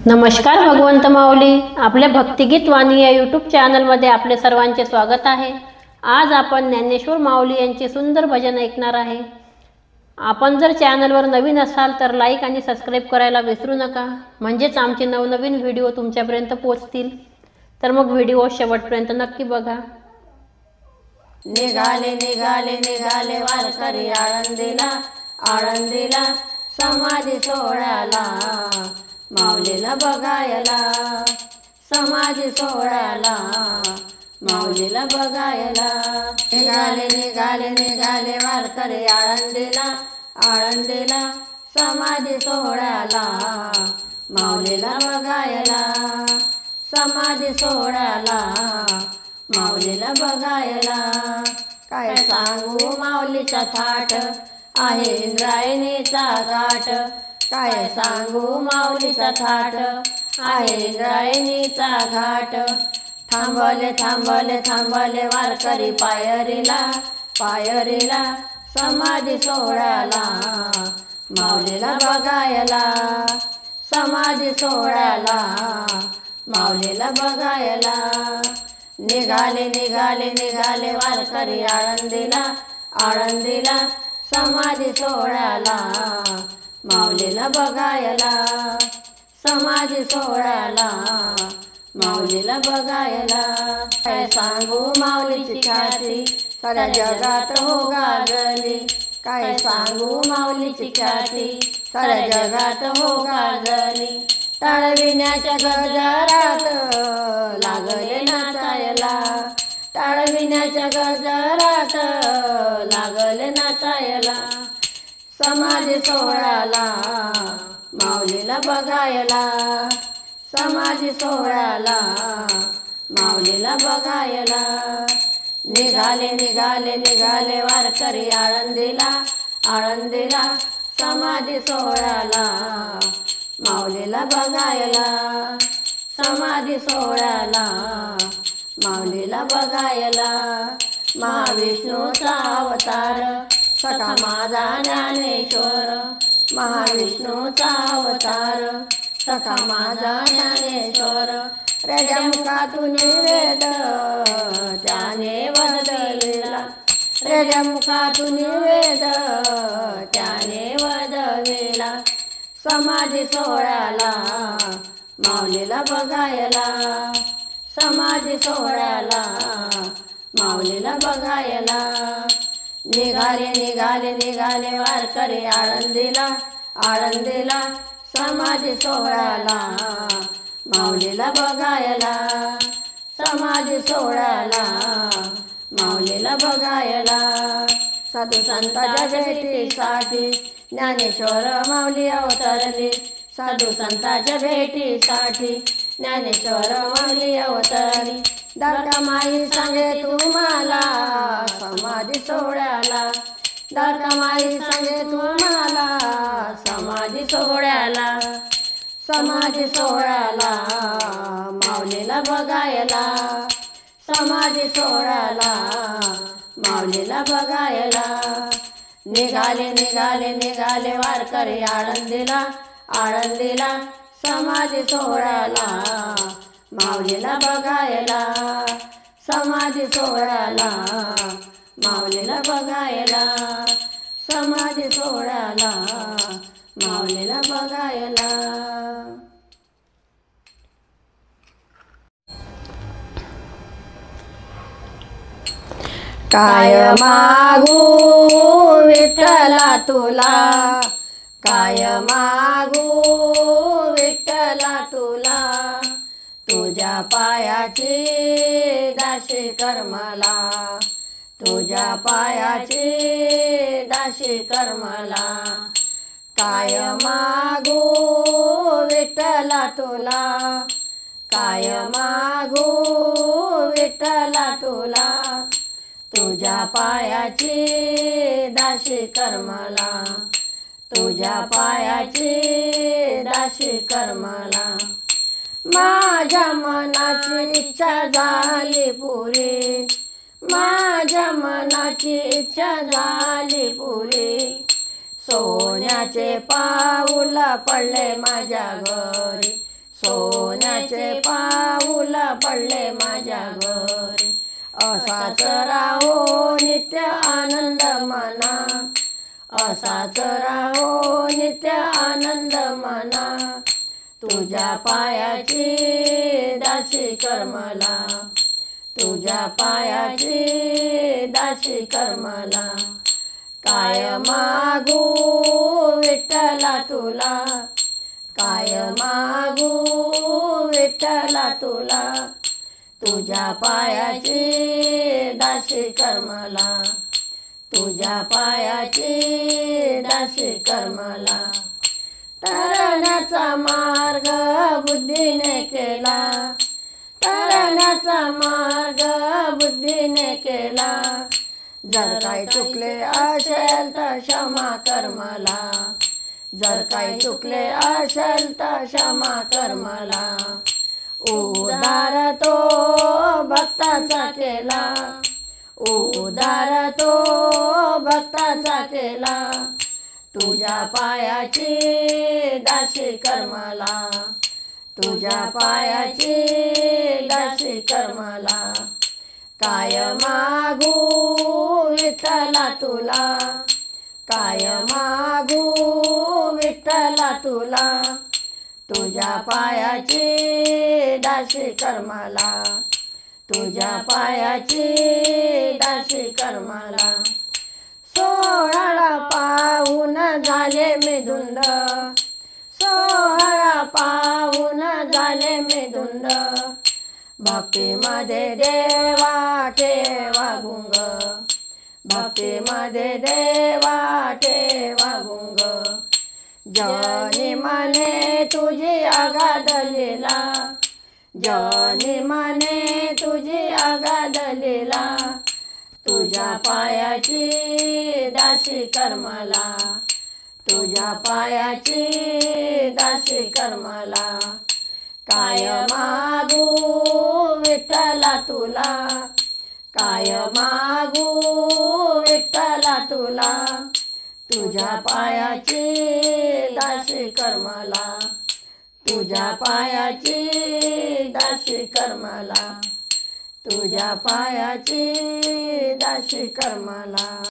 नमस्कार भगवंत माऊली, आपल्या भक्तिगीत वाणी या यूट्यूब चॅनलमध्ये आपले सर्वांचे स्वागत आहे। आज आपण ज्ञानेश्वर माऊली यांचे सुंदर भजन ऐकणार आहे। आपण जर चॅनलवर नवीन असाल तर लाईक आणि सबस्क्राईब करायला विसरू नका, म्हणजेच आमचे नवनवीन व्हिडिओ तुमच्यापर्यंत पोहोचतील। तर मग व्हिडिओ शेवटपर्यंत नक्की बघा। निघाले निघाले निघाले वारकरी आळंदीला, आळंदीला समाधी सोहळ्याला, माऊलीला बघायला, समाधी सोहळ्याला, माऊलीला बघायला। निघाले निघाले निघाले वारकरी आळंदीला, आळंदीला समाधी सोहळ्याला, माऊलीला बघायला, समाधी सोहळ्याला, माऊलीला बघायला। काय सांगू माऊलीचा थाट आहे इंद्रायणीचा घाट, काय सांगू माऊलीचा थाट आहे इंद्रायणीचा घाट। थांबले थांबले थांबले वारकरी पायरीला, पायरीला समाधी सोहळ्याला, माऊलीला बघायला, समाधी सोहळ्याला, माऊलीला बघायला। निघाले निघाले निघाले वारकरी आळंदीला, आळंदीला समाधी सोहळ्याला, माऊलीला बघायला, समाधी सोहळ्याला, माऊलीला बघायला। काय सांगू माऊलीची ख्याती साऱ्या जगात हो गाजली, काय सांगू माऊलीची ख्याती साऱ्या जगात हो गाजली। टाळविण्याच्या गजरात लागले नाचायला, टाळविण्याच्या गजरात लागले नाचायला। समाधी सोहळ्याला माऊलीला बघायला, समाधी सोहळ्याला, माऊलीला बघायला। निघाले निघाले निघाले वारकरी आळंदीला, आळंदीला समाधी सोहळ्याला, माऊलीला बघायला, समाधी सोहळ्याला, माऊलीला बघायला। महाविष्णूचा अवतार सखा माझा ज्ञानेश्वर, महाविष्णूचा अवतार सखा माझा ज्ञानेश्वर। रेड्या मुखातून वेद त्याने वदविला, रेड्या मुखातून वेद त्याने वदविला। समाधी सोहळ्याला माऊलीला बघायला, समाधी सोहळ्याला, माऊलीला बघायला। निघाले निघाले निघाले वारकरी आळंदीला, आळंदीला समाधी सोहळ्याला, माऊलीला बघायला, समाधी सोहळ्याला, माऊलीला बघायला। साधू संतांच्या भेटीसाठी ज्ञानेश्वर माऊली अवतरली, साधू संतांच्या भेटीसाठी ज्ञानेश्वर माऊली अवतरली। द्वारका माई सांगे तुम्हाला समाधी सोहळ्याला, द्वारका माई सांगे तुम्हाला समाधी सोहळ्याला, समाधी सोहळ्याला, माऊलीला बघायला, समाधी सोहळ्याला, माऊलीला बघायला। निघाले निघाले निघाले वारकरी आळंदीला, आळंदीला समाधी सोहळ्याला, माऊलीला बघायला, समाधी सोहळ्याला, माऊलीला बघायला, समाधी सोहळ्याला, माऊलीला बघायला। काय मागू विठ्ठला तुला, काय मागू विठ्ठला तुला, तुझ्या पायाची दासी कर मला, तुझ्या पायाची दासी कर मला। काय मागू विठ्ठला तुला, काय मागू विठ्ठला तुला, तुझ्या पायाची दासी कर मला, तुझ्या पायाची दासी कर मला। माझ्या मनाची इच्छा झाली पुरी, माझ्या मनाची इच्छा झाली पुरी, सोन्याचे पाऊल पडले माझ्या घरी, सोन्याचे पाऊल पडले माझ्या घरी, असाच राहो नित्य आनंद मना, असाच राहो नित्य आनंद मना, तुझ्या पायाची दासी कर मला, तुझ्या पायाची दासी कर मला, काय मागू विठ्ठला तुला, काय मागू विठ्ठला तुला, तुझ्या पायाची दासी कर मला, तुझ्या पायाची दासी कर मला, तरण्याचा मार्ग बुद्धीने केला, तरण्याचा मार्ग बुद्धीने केला, जर काही चुकले असेल तर क्षमा कर मला, जर काही चुकले असेल तर क्षमा कर मला, उद्धार तो भक्ताचा केला, उद्धार तो भक्ताचा केला, तुझ्या पायाची दासी कर मला, तुझ्या पायाची दासी कर मला, काय मागू विठ्ठला तुला, काय मागू विठ्ठला तुला, तुझ्या पायाची दासी कर मला, तुझ्या पायाची दासी कर मला, सोहळा पाहून झाले मी धुंद, सोहळा पाहून झाले मी धुंद, भक्तीमध्ये देवा ठेवा गुंग, भक्तीमध्ये देवा ठेवा गुंग, जनी मने तुझी अगाध लीला, जनी मने तुझी अगाध लीला, तुझ्या पायाची दासी कर मला, तुझ्या पायाची दासी कर मला, काय मागू विठ्ठला तुला, काय मागू विठ्ठला तुला, तुझ्या पायाची दासी कर मला, तुझ्या पायाची दासी कर मला, तुझ्या पायाची दासी कर मला.